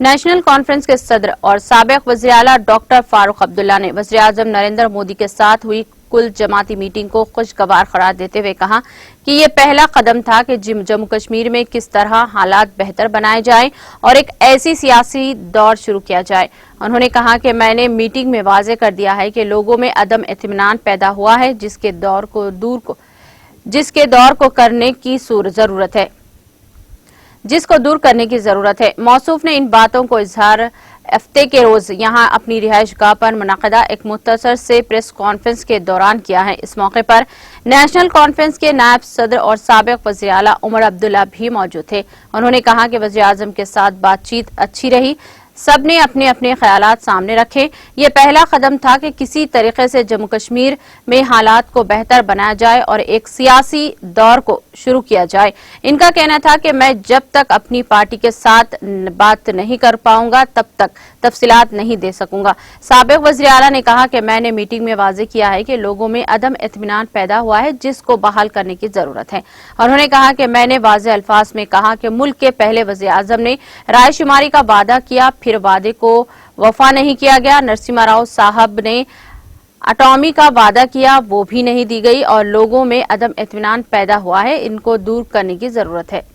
National conference के सदर और साबिक वज़ीर आला डॉक्टर फारूक अब्दुल्ला ने वज़ीर आज़म नरेंद्र मोदी के साथ हुई कुल जमाती मीटिंग को खुशगवार करार देते हुए कहा कि ये पहला कदम था कि जम्मू कश्मीर में किस तरह हालात बेहतर बनाए जाएं और एक ऐसी सियासी दौर शुरू किया जाए। उन्होंने कहा कि मैंने मीटिंग में वाज़ेह कर दिया है कि लोगों में अदम इत्मीनान पैदा हुआ है जिसके दौर को करने की जरूरत है जिसको दूर करने की जरूरत है। मौसूफ ने इन बातों को इजहार हफ्ते के रोज यहां अपनी रिहाइशगाह पर मुनक़दा एक मुख्तसर से प्रेस कॉन्फ्रेंस के दौरान किया है। इस मौके पर नेशनल कॉन्फ्रेंस के नायब सदर और साबिक वज़ीर आला उमर अब्दुल्ला भी मौजूद थे। उन्होंने कहा कि वज़ीर आज़म के साथ बातचीत अच्छी रही, सबने अपने अपने ख्यालात सामने रखे। ये पहला कदम था कि किसी तरीके से जम्मू कश्मीर में हालात को बेहतर बनाया जाए और एक सियासी दौर को शुरू किया जाए। इनका कहना था कि मैं जब तक अपनी पार्टी के साथ बात नहीं कर पाऊंगा तब तक तफसीलात नहीं दे सकूंगा। साबिक वज़ीर आला ने कहा कि मैंने मीटिंग में वाज़ेह किया है कि लोगों में अदम इत्मीनान पैदा हुआ है जिसको बहाल करने की जरूरत है। उन्होंने कहा कि मैंने वाज़ेह अल्फाज में कहा कि मुल्क के पहले वज़ीर आज़म ने रायशुमारी का वादा किया, फिर वादे को वफा नहीं किया गया। नरसिम्हा राव साहब ने अटॉमी का वादा किया, वो भी नहीं दी गई और लोगों में अदम इत्मीनान पैदा हुआ है, इनको दूर करने की जरूरत है।